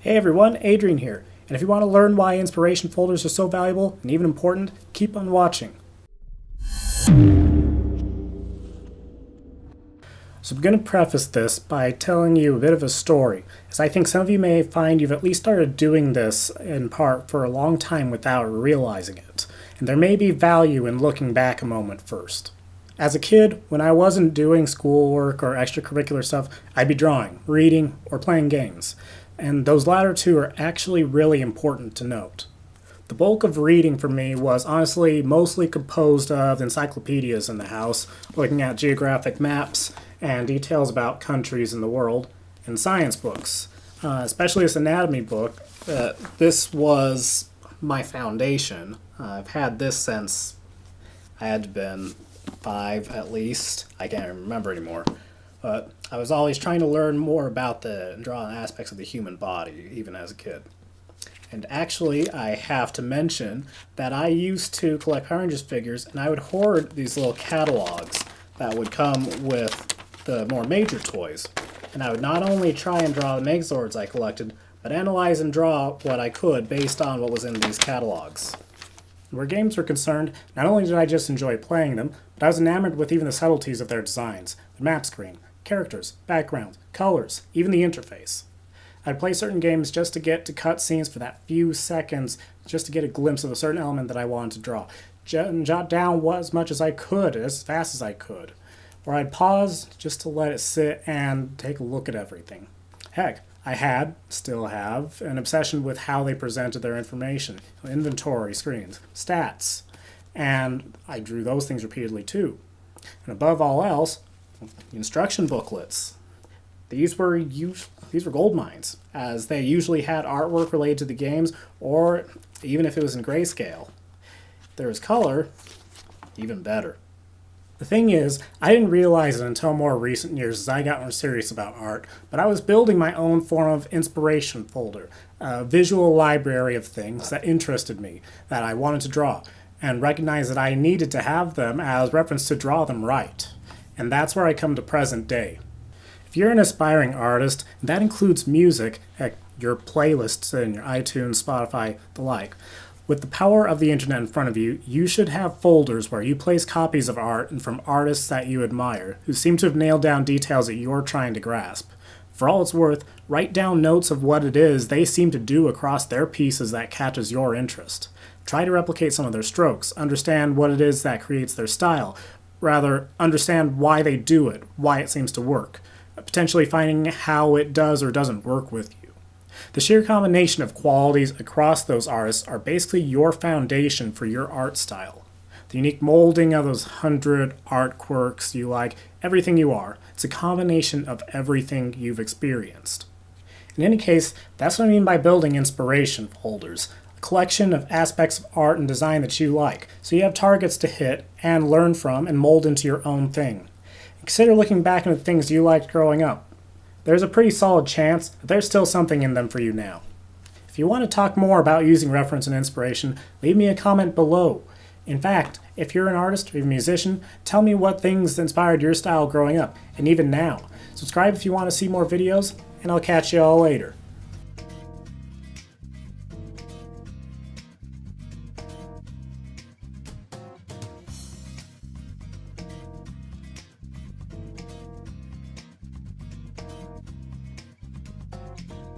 Hey everyone, Adrian here, and if you want to learn why inspiration folders are so valuable and even important, keep on watching. So I'm going to preface this by telling you a bit of a story, as I think some of you may find you've at least started doing this in part for a long time without realizing it, and there may be value in looking back a moment first. As a kid, when I wasn't doing schoolwork or extracurricular stuff, I'd be drawing, reading, or playing games. And those latter two are actually really important to note. The bulk of reading for me was honestly mostly composed of encyclopedias in the house, looking at geographic maps and details about countries in the world, and science books, especially this anatomy book. This was my foundation. I've had this since I had to been 5 at least. I can't remember anymore. But I was always trying to learn more about the drawing aspects of the human body, even as a kid. And actually, I have to mention that I used to collect Power Rangers figures, and I would hoard these little catalogs that would come with the more major toys. And I would not only try and draw the Megazords I collected, but analyze and draw what I could based on what was in these catalogs. Where games were concerned, not only did I just enjoy playing them, but I was enamored with even the subtleties of their designs, the map screen, characters, backgrounds, colors, even the interface. I'd play certain games just to get to cutscenes for that few seconds, just to get a glimpse of a certain element that I wanted to draw, and jot down as much as I could, as fast as I could. Or I'd pause just to let it sit and take a look at everything. Heck, I had, still have, an obsession with how they presented their information, inventory screens, stats, and I drew those things repeatedly too. And above all else, instruction booklets. These were gold mines, as they usually had artwork related to the games, or even if it was in grayscale. If there was color, even better. The thing is, I didn't realize it until more recent years as I got more serious about art, but I was building my own form of inspiration folder, a visual library of things that interested me, that I wanted to draw, and recognized that I needed to have them as reference to draw them right. And that's where I come to present day. If you're an aspiring artist, and that includes music, heck, your playlists in your iTunes, Spotify, the like, with the power of the internet in front of you, you should have folders where you place copies of art and from artists that you admire, who seem to have nailed down details that you're trying to grasp. For all it's worth, write down notes of what it is they seem to do across their pieces that catches your interest. Try to replicate some of their strokes, understand what it is that creates their style, rather understand why they do it, why it seems to work, potentially finding how it does or doesn't work with you. The sheer combination of qualities across those artists are basically your foundation for your art style. The unique molding of those 100 art quirks you like, everything you are. It's a combination of everything you've experienced. In any case, that's what I mean by building inspiration folders. A collection of aspects of art and design that you like, so you have targets to hit and learn from and mold into your own thing. Consider looking back into the things you liked growing up. There's a pretty solid chance that there's still something in them for you now. If you want to talk more about using reference and inspiration, leave me a comment below. In fact, if you're an artist or even a musician, tell me what things inspired your style growing up, and even now. Subscribe if you want to see more videos, and I'll catch you all later.